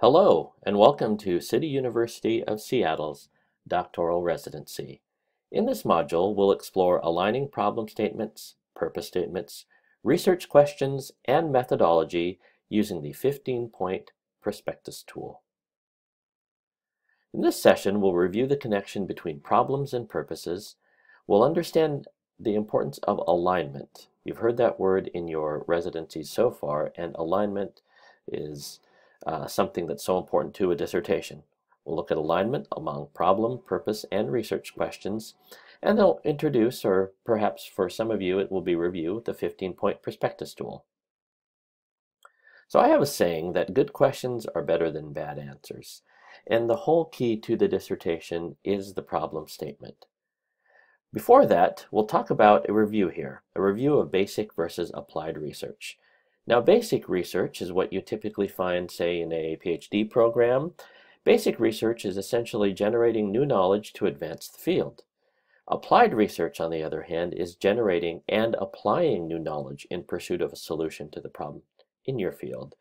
Hello, and welcome to City University of Seattle's doctoral residency. In this module, we'll explore aligning problem statements, purpose statements, research questions, and methodology using the 15-point Prospectus tool. In this session, we'll review the connection between problems and purposes. We'll understand the importance of alignment. You've heard that word in your residency so far, and alignment is something that's so important to a dissertation. We'll look at alignment among problem, purpose, and research questions, and they'll introduce, or perhaps for some of you it will be review, the 15-point Prospectus tool. So I have a saying that good questions are better than bad answers, and the whole key to the dissertation is the problem statement. Before that, we'll talk about a review here, a review of basic versus applied research. Now, basic research is what you typically find, say, in a PhD program. Basic research is essentially generating new knowledge to advance the field. Applied research, on the other hand, is generating and applying new knowledge in pursuit of a solution to the problem in your field.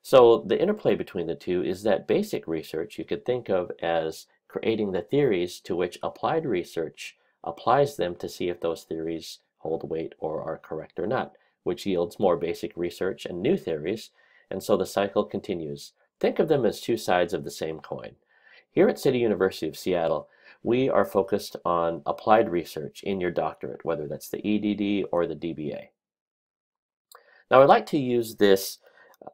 So the interplay between the two is that basic research you could think of as creating the theories to which applied research applies them to see if those theories hold weight or are correct or not, which yields more basic research and new theories, and so the cycle continues. Think of them as two sides of the same coin. Here at City University of Seattle, we are focused on applied research in your doctorate, whether that's the EDD or the DBA. Now, I'd like to use this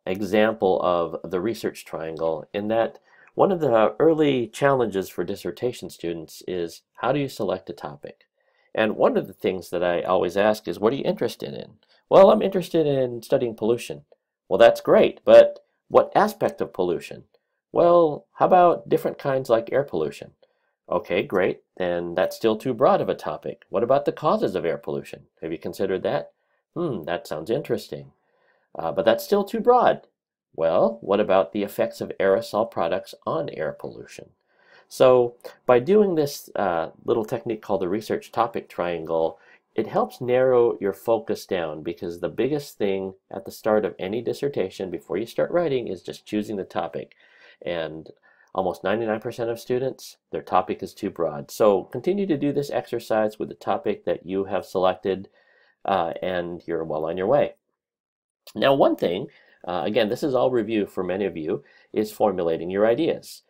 example of the research triangle in that one of the early challenges for dissertation students is how do you select a topic? And one of the things that I always ask is, what are you interested in? Well, I'm interested in studying pollution. Well, that's great, but what aspect of pollution? Well, how about different kinds like air pollution? Okay, great, then that's still too broad of a topic. What about the causes of air pollution? Have you considered that? That sounds interesting. But that's still too broad. Well, what about the effects of aerosol products on air pollution? So by doing this little technique called the research topic triangle, it helps narrow your focus down, because the biggest thing at the start of any dissertation before you start writing is just choosing the topic. And almost 99% of students, their topic is too broad. So continue to do this exercise with the topic that you have selected, and you're well on your way. Now, one thing, again, this is all review for many of you, is formulating your ideas.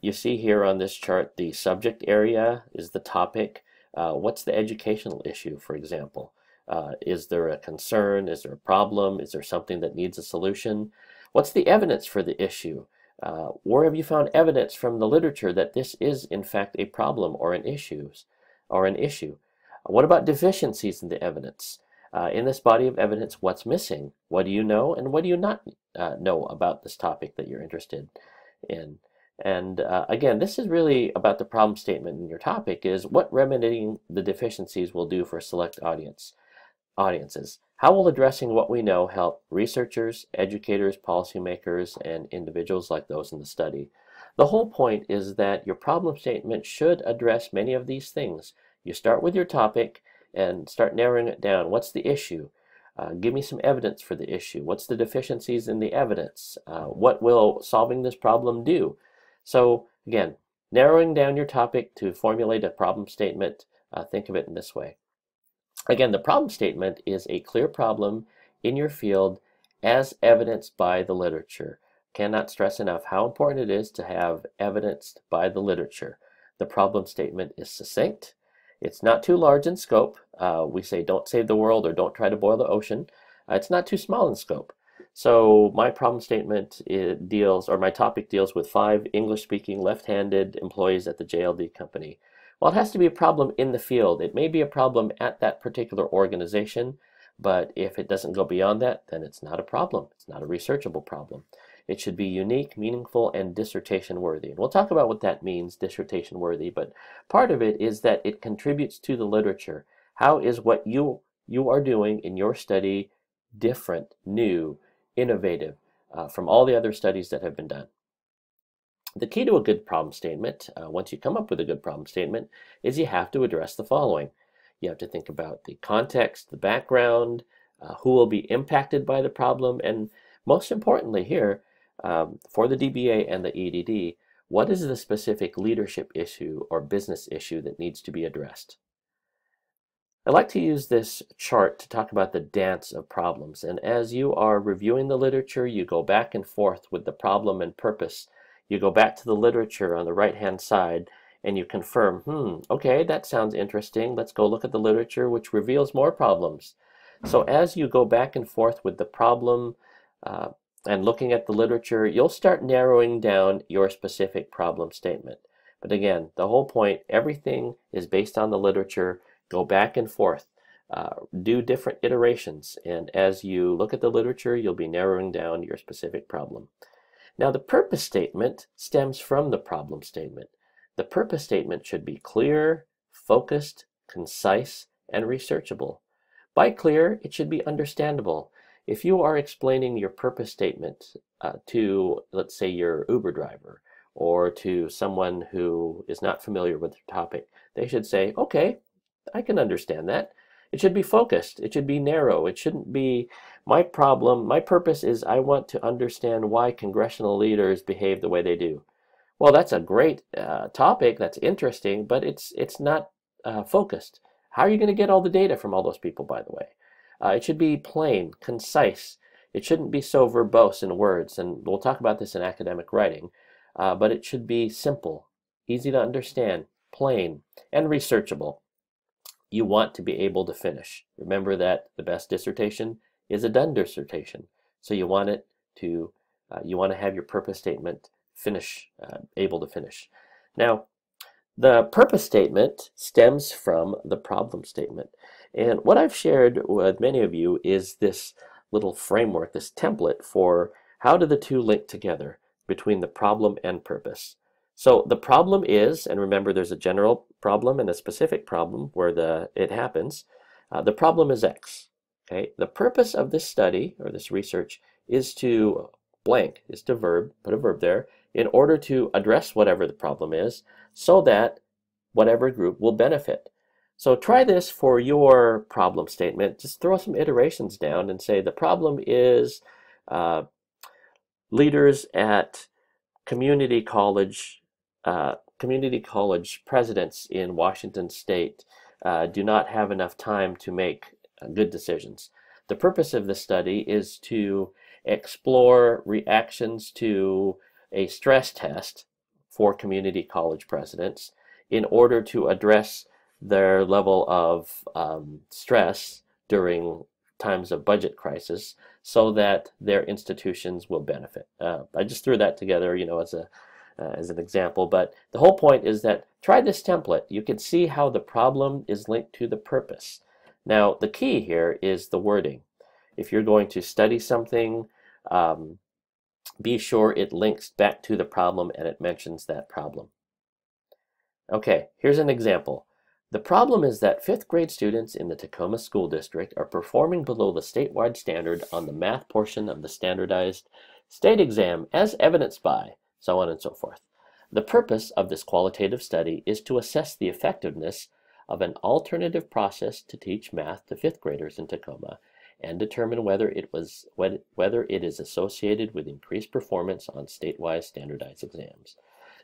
You see here on this chart, the subject area is the topic. What's the educational issue, for example? Is there a concern? Is there a problem? Is there something that needs a solution? What's the evidence for the issue? Where have you found evidence from the literature that this is, in fact, a problem or an issue? What about deficiencies in the evidence? In this body of evidence, what's missing? What do you know, and what do you not know about this topic that you're interested in? And again, this is really about the problem statement in your topic, is what remedying the deficiencies will do for select audiences. How will addressing what we know help researchers, educators, policymakers, and individuals like those in the study? The whole point is that your problem statement should address many of these things. You start with your topic and start narrowing it down. What's the issue? Give me some evidence for the issue. What's the deficiencies in the evidence? What will solving this problem do? So again, narrowing down your topic to formulate a problem statement, think of it in this way. Again, the problem statement is a clear problem in your field as evidenced by the literature. Cannot stress enough how important it is to have evidenced by the literature. The problem statement is succinct. It's not too large in scope. We say don't save the world or don't try to boil the ocean. It's not too small in scope. So my problem statement my topic deals with 5 English-speaking left-handed employees at the JLD company. Well, it has to be a problem in the field. It may be a problem at that particular organization, but if it doesn't go beyond that, then it's not a problem. It's not a researchable problem. It should be unique, meaningful, and dissertation worthy. And we'll talk about what that means, dissertation worthy, but part of it is that it contributes to the literature. How is what you are doing in your study different, new, innovative from all the other studies that have been done? The key to a good problem statement, once you come up with a good problem statement, is you have to address the following. You have to think about the context, the background, who will be impacted by the problem, and most importantly here, for the DBA and the EDD, what is the specific leadership issue or business issue that needs to be addressed? I like to use this chart to talk about the dance of problems, and as you are reviewing the literature, you go back and forth with the problem and purpose. You go back to the literature on the right-hand side and you confirm, okay, that sounds interesting. Let's go look at the literature which reveals more problems. So as you go back and forth with the problem and looking at the literature, you'll start narrowing down your specific problem statement. But again, the whole point, everything is based on the literature. Go back and forth, do different iterations, and as you look at the literature, you'll be narrowing down your specific problem. Now, the purpose statement stems from the problem statement. The purpose statement should be clear, focused, concise, and researchable. By clear, it should be understandable. If you are explaining your purpose statement to, let's say, your Uber driver, or to someone who is not familiar with the topic, they should say, okay, I can understand that. It should be focused. It should be narrow. It shouldn't be, my purpose is I want to understand why congressional leaders behave the way they do. Well, that's a great topic. That's interesting, but it's not focused. How are you going to get all the data from all those people, by the way? It should be plain, concise. It shouldn't be so verbose in words, and we'll talk about this in academic writing, but it should be simple, easy to understand, plain, and researchable. You want to be able to finish. Remember that the best dissertation is a done dissertation. So you want it to, you want to have your purpose statement able to finish. Now, the purpose statement stems from the problem statement. And what I've shared with many of you is this little framework, this template for how do the two link together between the problem and purpose. So the problem is, and remember there's a general problem and a specific problem where it happens. The problem is X. Okay. The purpose of this study or this research is to blank, is to put a verb there, in order to address whatever the problem is so that whatever group will benefit. So try this for your problem statement. Just throw some iterations down and say the problem is leaders at community college presidents in Washington State do not have enough time to make good decisions. The purpose of the study is to explore reactions to a stress test for community college presidents in order to address their level of stress during times of budget crisis so that their institutions will benefit. I just threw that together, as an example, but the whole point is that try this template. You can see how the problem is linked to the purpose. Now, the key here is the wording. If you're going to study something, be sure it links back to the problem and it mentions that problem. Okay, here's an example. The problem is that 5th grade students in the Tacoma School District are performing below the statewide standard on the math portion of the standardized state exam as evidenced by, so on and so forth. The purpose of this qualitative study is to assess the effectiveness of an alternative process to teach math to 5th graders in Tacoma and determine whether it is associated with increased performance on statewide standardized exams.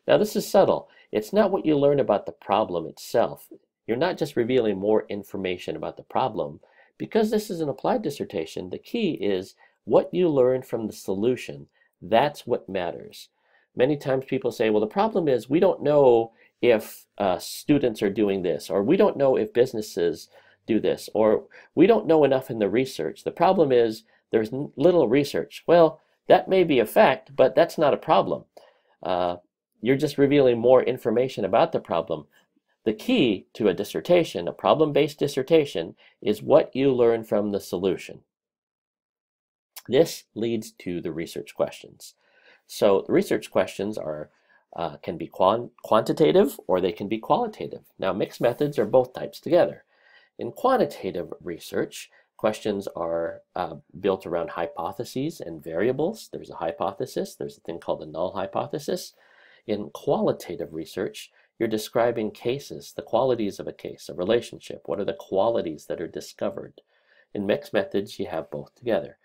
Now this is subtle. It's not what you learn about the problem itself. You're not just revealing more information about the problem. Because this is an applied dissertation, the key is what you learn from the solution. That's what matters. Many times people say, well, the problem is we don't know if students are doing this, or we don't know if businesses do this, or we don't know enough in the research. The problem is there's little research. Well, that may be a fact, but that's not a problem. You're just revealing more information about the problem. The key to a dissertation, a problem-based dissertation, is what you learn from the solution. This leads to the research questions. So the research questions can be quantitative or they can be qualitative. Now mixed methods are both types together. In quantitative research, questions are built around hypotheses and variables. There's a hypothesis. There's a thing called a null hypothesis. In qualitative research, you're describing cases, the qualities of a case, a relationship. What are the qualities that are discovered? In mixed methods, you have both together.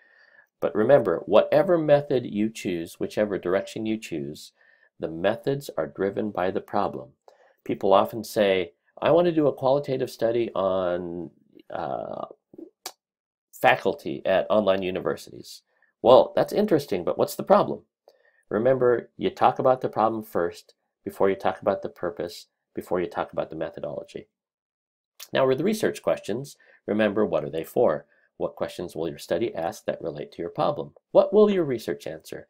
But remember, whatever method you choose, whichever direction you choose, the methods are driven by the problem. People often say, I want to do a qualitative study on faculty at online universities. Well, that's interesting, but what's the problem? Remember, you talk about the problem first before you talk about the purpose, before you talk about the methodology. Now, with the research questions, remember, what are they for? What questions will your study ask that relate to your problem? What will your research answer?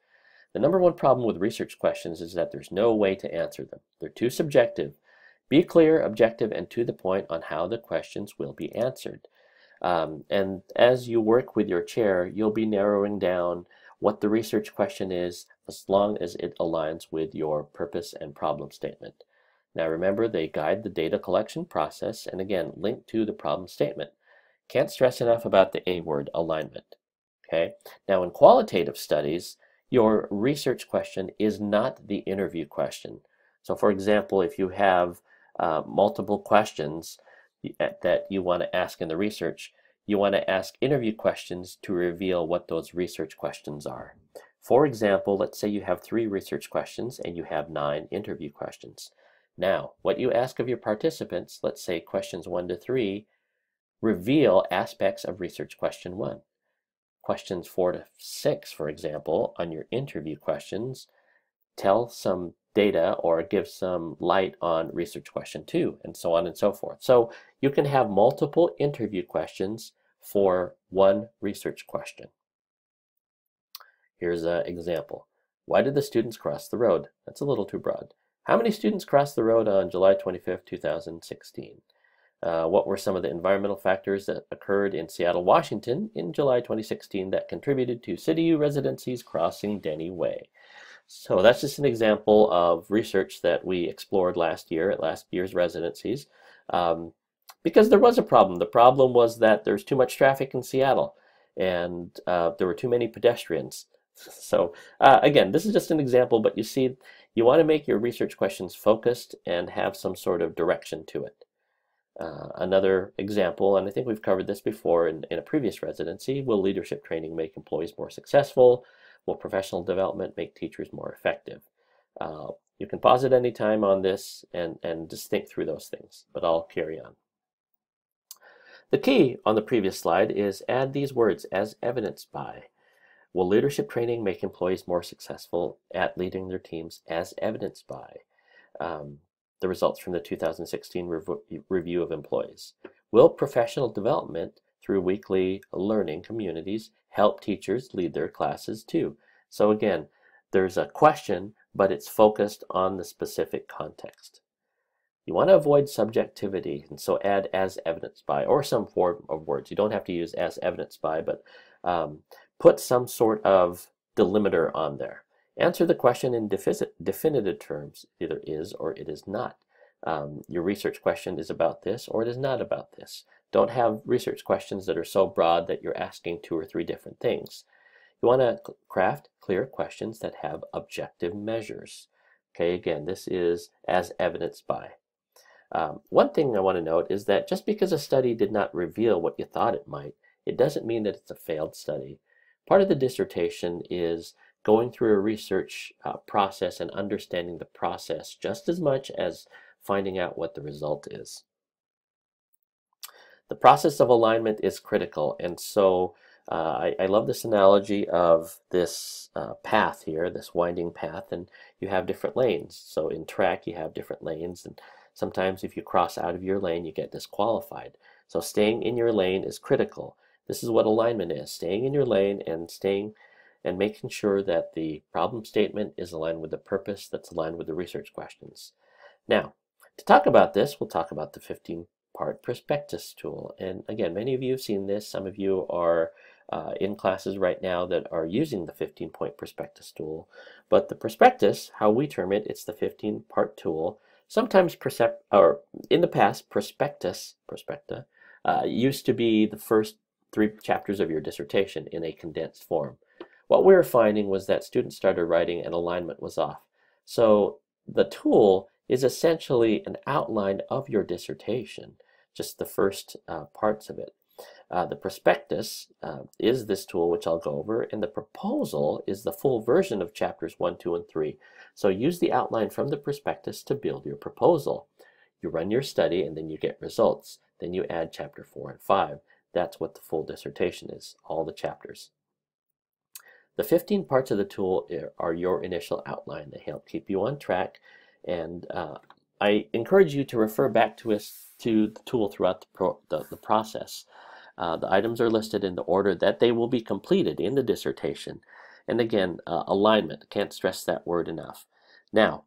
The number one problem with research questions is that there's no way to answer them. They're too subjective. Be clear, objective, and to the point on how the questions will be answered. And as you work with your chair, you'll be narrowing down what the research question is as long as it aligns with your purpose and problem statement. Now remember, they guide the data collection process and again, link to the problem statement. Can't stress enough about the A word, alignment. Okay. Now in qualitative studies, your research question is not the interview question. So for example, if you have multiple questions that you want to ask in the research, you want to ask interview questions to reveal what those research questions are. For example, let's say you have 3 research questions and you have 9 interview questions. Now, what you ask of your participants, let's say questions 1 to 3, reveal aspects of research question 1. Questions 4 to 6, for example, on your interview questions, tell some data or give some light on research question 2, and so on and so forth. So you can have multiple interview questions for one research question. Here's an example. Why did the students cross the road? That's a little too broad. How many students crossed the road on July 25th, 2016? What were some of the environmental factors that occurred in Seattle, Washington in July 2016 that contributed to City residencies crossing Denny Way? So that's just an example of research that we explored last year at last year's residencies because there was a problem. The problem was that there's too much traffic in Seattle and there were too many pedestrians. So again, this is just an example, but you see, you want to make your research questions focused and have some sort of direction to it. Another example, and I think we've covered this before in a previous residency, will leadership training make employees more successful? Will professional development make teachers more effective? You can pause at any time on this and just think through those things, but I'll carry on. The key on the previous slide is add these words, as evidenced by. Will leadership training make employees more successful at leading their teams, as evidenced by the results from the 2016 review of employees? Will professional development through weekly learning communities help teachers lead their classes too? So again, there's a question, but it's focused on the specific context. You want to avoid subjectivity, and so add as evidenced by, or some form of words. You don't have to use as evidenced by, but put some sort of delimiter on there. Answer the question in definitive terms, either is or it is not. Your research question is about this or it is not about this. Don't have research questions that are so broad that you're asking 2 or 3 different things. You want to craft clear questions that have objective measures. Okay, again, this is as evidenced by. One thing I want to note is that just because a study did not reveal what you thought it might, it doesn't mean that it's a failed study. Part of the dissertation is going through a research process and understanding the process just as much as finding out what the result is. The process of alignment is critical, and so I love this analogy of this path here, this winding path, and you have different lanes. So in track you have different lanes, and sometimes if you cross out of your lane you get disqualified. So staying in your lane is critical. This is what alignment is, staying in your lane and making sure that the problem statement is aligned with the purpose, that's aligned with the research questions. Now, to talk about this, we'll talk about the 15-part Prospectus tool. And again, many of you have seen this. Some of you are in classes right now that are using the 15-point Prospectus tool. But the Prospectus, how we term it, it's the 15-part tool. Sometimes, in the past, Prospecta, used to be the first 3 chapters of your dissertation in a condensed form. What we were finding was that students started writing and alignment was off. So the tool is essentially an outline of your dissertation, just the first parts of it. The prospectus is this tool which I'll go over, and the proposal is the full version of chapters 1, 2, and 3. So use the outline from the prospectus to build your proposal. You run your study and then you get results. Then you add chapter 4 and 5. That's what the full dissertation is, all the chapters. The 15 parts of the tool are your initial outline. They help keep you on track, and I encourage you to refer back to the tool throughout the process. The items are listed in the order that they will be completed in the dissertation. And again, alignment, can't stress that word enough. Now,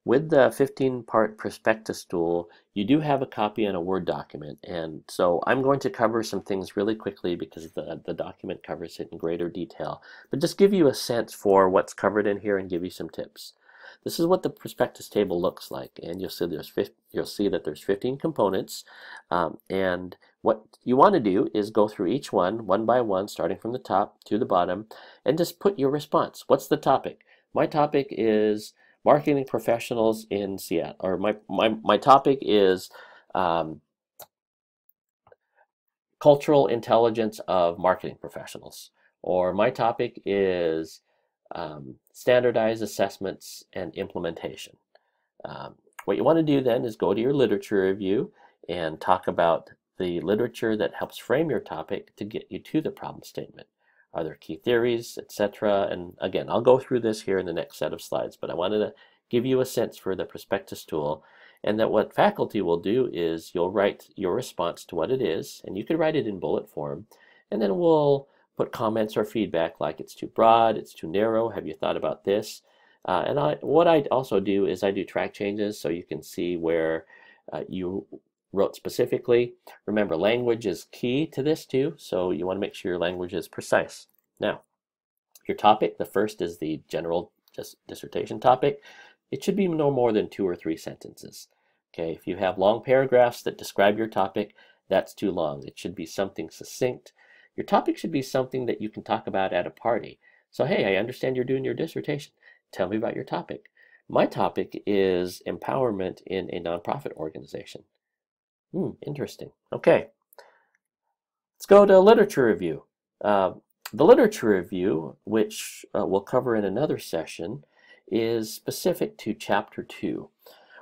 with the 15-part prospectus tool, you do have a copy in a Word document, and so I'm going to cover some things really quickly because the document covers it in greater detail, but just give you a sense for what's covered in here and give you some tips. This is what the prospectus table looks like, and you'll see that there's 15 components, and what you want to do is go through each one by one, starting from the top to the bottom, and just put your response. What's the topic? My topic is marketing professionals in Seattle, or my topic is cultural intelligence of marketing professionals, or my topic is standardized assessments and implementation. What you want to do then is go to your literature review and talk about the literature that helps frame your topic to get you to the problem statement. Are there key theories, etc.? And again, I'll go through this here in the next set of slides, but I wanted to give you a sense for the prospectus tool, and that what faculty will do is you'll write your response to what it is, and you could write it in bullet form, and then we'll put comments or feedback like it's too broad, it's too narrow, have you thought about this? What I also do is I do track changes so you can see where you wrote specifically. Remember, language is key to this too, so you want to make sure your language is precise. Now, your topic, the first is the general dissertation topic. It should be no more than 2 or 3 sentences. Okay, if you have long paragraphs that describe your topic, that's too long. It should be something succinct. Your topic should be something that you can talk about at a party. So, hey, I understand you're doing your dissertation. Tell me about your topic. My topic is empowerment in a nonprofit organization. Interesting. Okay, let's go to literature review. The literature review, which we'll cover in another session, is specific to chapter 2.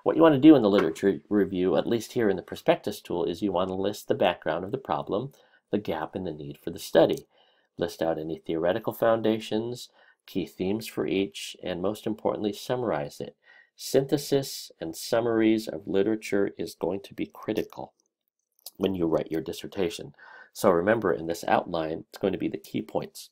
What you want to do in the literature review, at least here in the prospectus tool, is you want to list the background of the problem, the gap, and the need for the study. List out any theoretical foundations, key themes for each, and most importantly, summarize it. Synthesis and summaries of literature is going to be critical when you write your dissertation. So remember, in this outline, it's going to be the key points.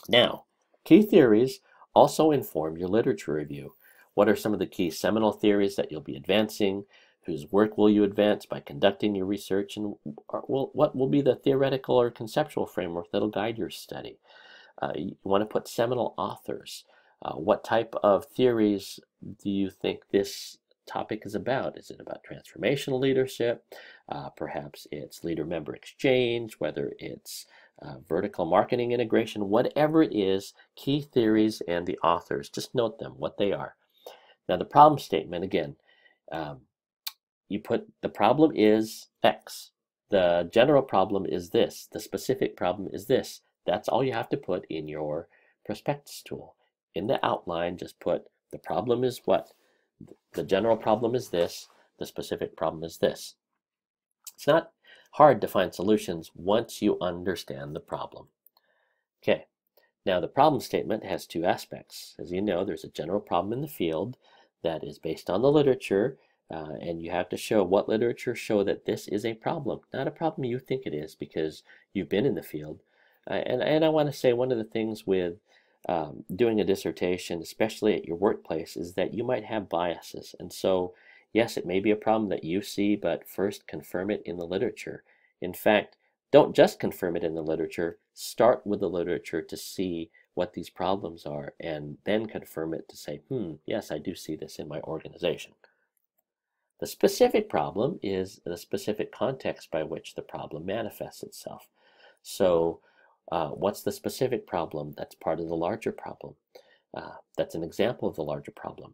Now, key theories also inform your literature review. What are some of the key seminal theories that you'll be advancing? Whose work will you advance by conducting your research? And what will be the theoretical or conceptual framework that'll guide your study? You want to put seminal authors. What type of theories do you think this topic is about? Is it about transformational leadership? Perhaps it's leader-member exchange, whether it's vertical marketing integration, whatever it is, key theories and the authors. Just note them, what they are. Now the problem statement, again, you put the problem is X. The general problem is this. The specific problem is this. That's all you have to put in your prospectus tool. In the outline, just put the problem is what? The general problem is this. The specific problem is this. It's not hard to find solutions once you understand the problem. Okay, now the problem statement has 2 aspects. As you know, there's a general problem in the field that is based on the literature, and you have to show what literature show that this is a problem, not a problem you think it is because you've been in the field. And I want to say one of the things with doing a dissertation, especially at your workplace, is that you might have biases. And so, yes, it may be a problem that you see, but first confirm it in the literature. In fact, don't just confirm it in the literature. Start with the literature to see what these problems are, and then confirm it to say, yes, I do see this in my organization. The specific problem is the specific context by which the problem manifests itself. So, what's the specific problem that's part of the larger problem? That's an example of the larger problem.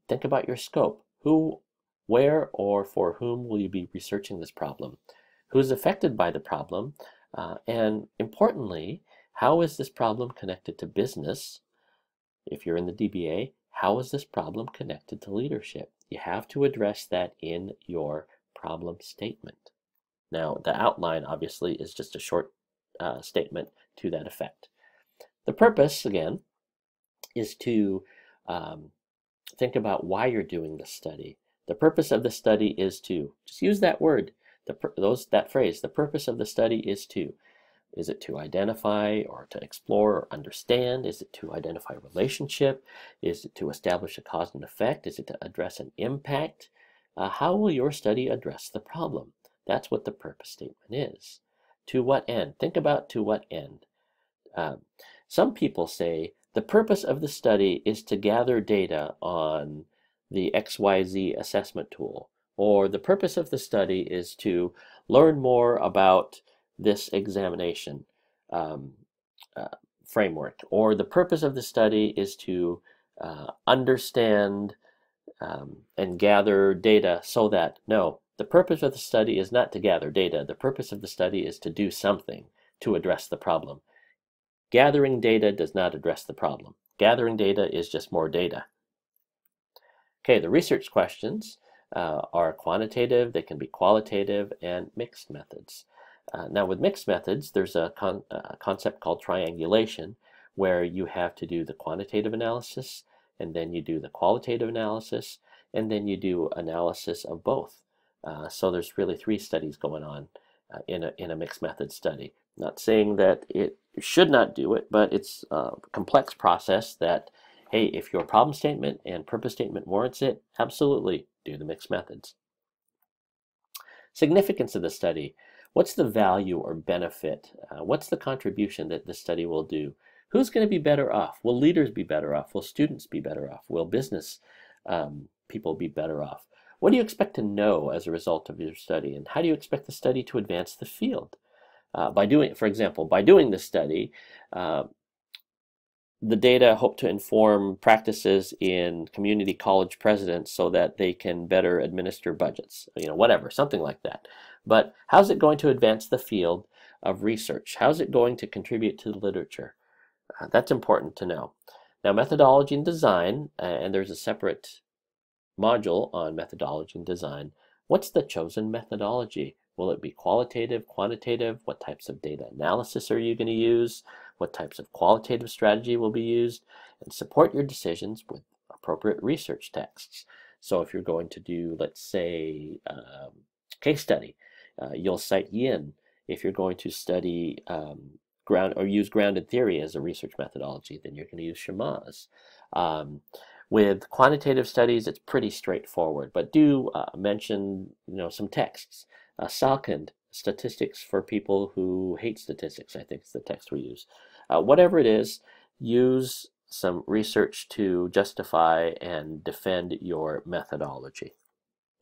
Think about your scope. Who Where or for whom will you be researching this problem? Who's affected by the problem? And importantly, how is this problem connected to business? If you're in the DBA, how is this problem connected to leadership? You have to address that in your problem statement. Now, the outline obviously is just a short statement to that effect. The purpose, again, is to think about why you're doing the study. The purpose of the study is to, just use that word, that phrase, the purpose of the study is to. Is it to identify or to explore or understand? Is it to identify a relationship? Is it to establish a cause and effect? Is it to address an impact? How will your study address the problem? That's what the purpose statement is. To what end? Think about to what end. Some people say the purpose of the study is to gather data on the XYZ assessment tool, or the purpose of the study is to learn more about this examination framework, or the purpose of the study is to understand and gather data so that, no, the purpose of the study is not to gather data. The purpose of the study is to do something to address the problem. Gathering data does not address the problem. Gathering data is just more data. Okay, the research questions are quantitative, they can be qualitative, and mixed methods. Now with mixed methods, there's a concept called triangulation, where you have to do the quantitative analysis, and then you do the qualitative analysis, and then you do analysis of both. So there's really 3 studies going on in a mixed method study. Not saying that it should not do it, but it's a complex process that, hey, if your problem statement and purpose statement warrants it, absolutely do the mixed methods. Significance of the study. What's the value or benefit? What's the contribution that the study will do? Who's going to be better off? Will leaders be better off? Will students be better off? Will business people be better off? What do you expect to know as a result of your study? And how do you expect the study to advance the field? For example, by doing this study, the data hope to inform practices in community college presidents so that they can better administer budgets, whatever, something like that. But how's it going to advance the field of research? How's it going to contribute to the literature? That's important to know. Now, methodology and design, and there's a separate module on methodology and design. What's the chosen methodology? Will it be qualitative, quantitative? What types of data analysis are you going to use? What types of qualitative strategy will be used? And support your decisions with appropriate research texts. So if you're going to do, let's say, case study, you'll cite Yin. If you're going to study use grounded theory as a research methodology, then you're going to use Shama's. With quantitative studies, it's pretty straightforward, but do mention some texts. Salkind, statistics for people who hate statistics, I think is the text we use. Whatever it is, use some research to justify and defend your methodology.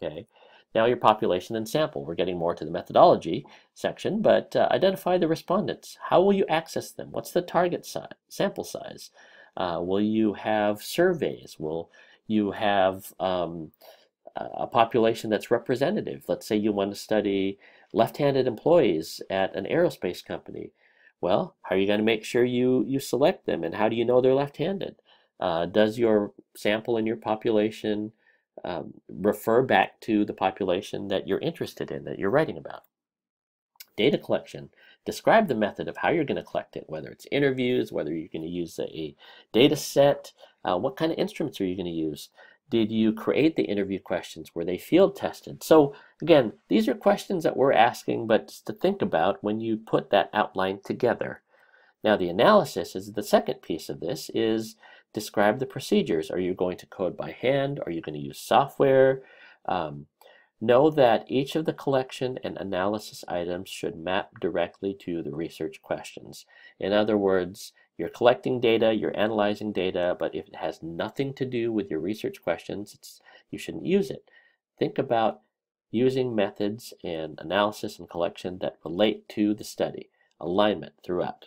Okay. Now your population and sample. We're getting more to the methodology section, but identify the respondents. How will you access them? What's the target size, sample size? Will you have surveys? Will you have a population that's representative? Let's say you want to study left-handed employees at an aerospace company. Well, how are you going to make sure you select them, and how do you know they're left-handed? Does your sample and your population refer back to the population that you're interested in, that you're writing about? Data collection. Describe the method of how you're going to collect it, whether it's interviews, whether you're going to use a data set, what kind of instruments are you going to use? Did you create the interview questions? Were they field tested? So again, these are questions that we're asking, but to think about when you put that outline together. Now the analysis is the second piece of this, is describe the procedures. Are you going to code by hand? Are you going to use software? Know that each of the collection and analysis items should map directly to the research questions. In other words, you're collecting data, you're analyzing data, but if it has nothing to do with your research questions, you shouldn't use it. Think about using methods and analysis and collection that relate to the study. Alignment throughout.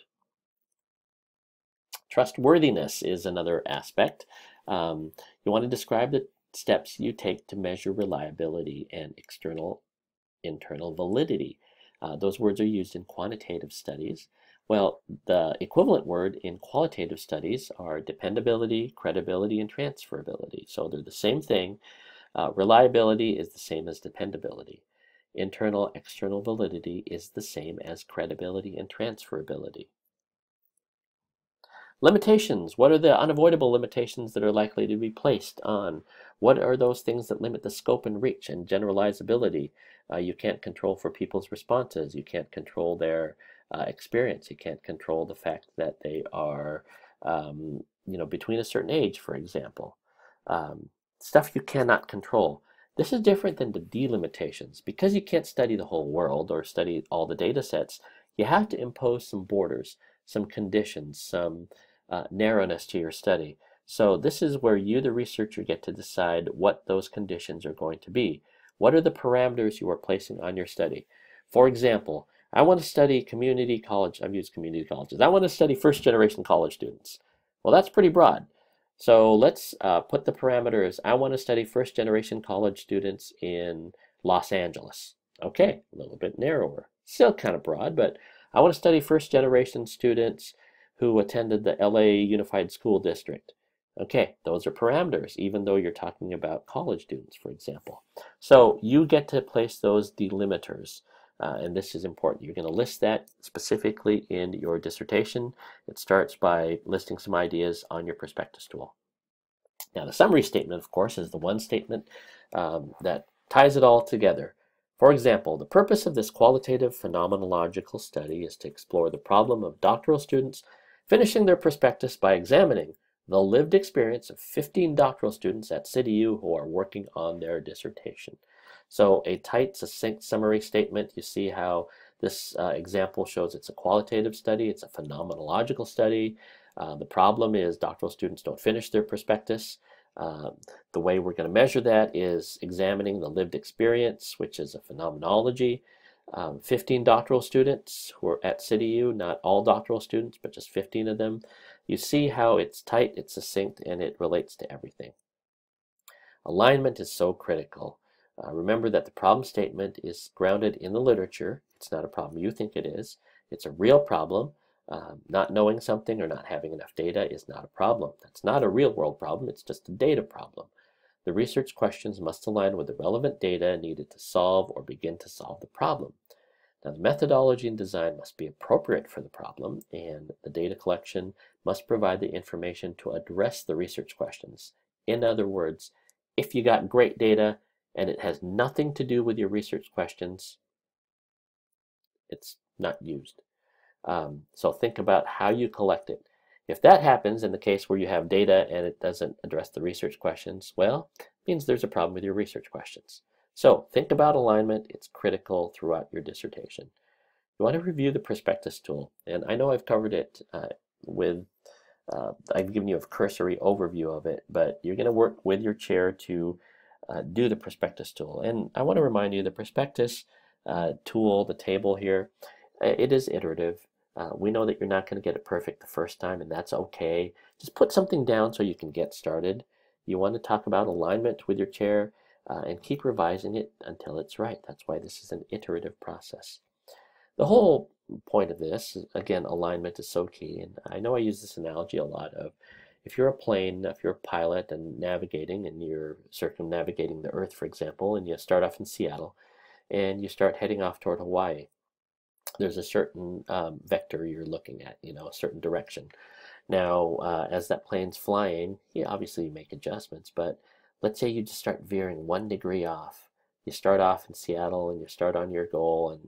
Trustworthiness is another aspect. You want to describe the steps you take to measure reliability and internal validity. Those words are used in quantitative studies. Well, the equivalent word in qualitative studies are dependability, credibility, and transferability. So they're the same thing. Reliability is the same as dependability. External validity is the same as credibility and transferability. Limitations. What are the unavoidable limitations that are likely to be placed on? What are those things that limit the scope and reach and generalizability? You can't control for people's responses. You can't control their experience. You can't control the fact that they are, between a certain age, for example. Stuff you cannot control. This is different than the delimitations. Because you can't study the whole world or study all the data sets, you have to impose some borders, some conditions, some narrowness to your study. So this is where you, the researcher, get to decide what those conditions are going to be. What are the parameters you are placing on your study? For example, I want to study community college. I've used community colleges. I want to study first-generation college students. Well, that's pretty broad. So let's put the parameters. I want to study first-generation college students in Los Angeles. Okay, a little bit narrower. Still kind of broad, but I want to study first-generation students who attended the LA Unified School District. Okay, those are parameters, even though you're talking about college students, for example. So you get to place those delimiters, and this is important. You're going to list that specifically in your dissertation. It starts by listing some ideas on your Prospectus tool. Now, the summary statement, of course, is the one statement that ties it all together. For example, the purpose of this qualitative phenomenological study is to explore the problem of doctoral students finishing their prospectus by examining the lived experience of 15 doctoral students at CityU who are working on their dissertation. So a tight, succinct summary statement. You see how this example shows it's a qualitative study, it's a phenomenological study. The problem is doctoral students don't finish their prospectus. The way we're going to measure that is examining the lived experience, which is a phenomenology. 15 doctoral students who are at CityU, not all doctoral students, but just 15 of them. You see how it's tight, it's succinct, and it relates to everything. Alignment is so critical. Remember that the problem statement is grounded in the literature. It's not a problem you think it is. It's a real problem. Not knowing something or not having enough data is not a problem. That's not a real world problem, it's just a data problem. The research questions must align with the relevant data needed to solve or begin to solve the problem. Now, the methodology and design must be appropriate for the problem, and the data collection must provide the information to address the research questions. In other words, if you got great data and it has nothing to do with your research questions, it's not used. So think about how you collect it. If that happens in the case where you have data and it doesn't address the research questions, well, it means there's a problem with your research questions. So think about alignment. It's critical throughout your dissertation. You want to review the Prospectus tool, and I know I've covered it I've given you a cursory overview of it, but you're going to work with your chair to do the Prospectus tool. And I want to remind you the Prospectus tool, the table here, it is iterative. We know that you're not going to get it perfect the first time, and that's okay. Just put something down so you can get started. You want to talk about alignment with your chair and keep revising it until it's right. That's why this is an iterative process. The whole point of this, again, alignment is so key. And I know I use this analogy a lot of if you're a plane, if you're a pilot and navigating and you're circumnavigating the Earth, for example, and you start off in Seattle and you start heading off toward Hawaii, there's a certain vector you're looking at, a certain direction. Now, as that plane's flying, obviously you make adjustments, but let's say you just start veering 1 degree off. You start off in Seattle and you start on your goal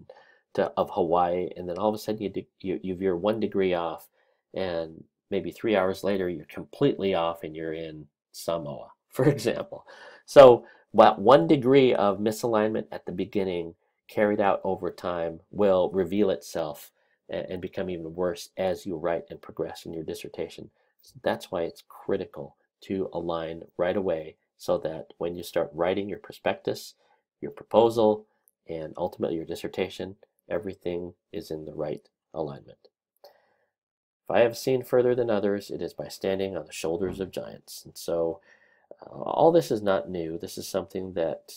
of Hawaii, and then all of a sudden you veer 1 degree off, and maybe 3 hours later you're completely off and you're in Samoa, for example. So, 1 degree of misalignment at the beginning carried out over time will reveal itself and become even worse as you write and progress in your dissertation. So that's why it's critical to align right away so that when you start writing your prospectus, your proposal, and ultimately your dissertation, everything is in the right alignment. If I have seen further than others, it is by standing on the shoulders of giants. And so All this is not new. This is something that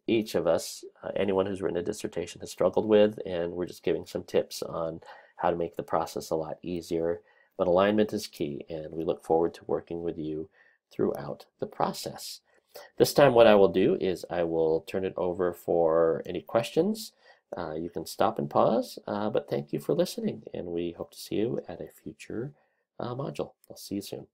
each of us, anyone who's written a dissertation, has struggled with, and we're just giving some tips on how to make the process a lot easier. But alignment is key, and we look forward to working with you throughout the process. This time what I will do is I will turn it over for any questions. You can stop and pause, but thank you for listening, and we hope to see you at a future module. I'll see you soon.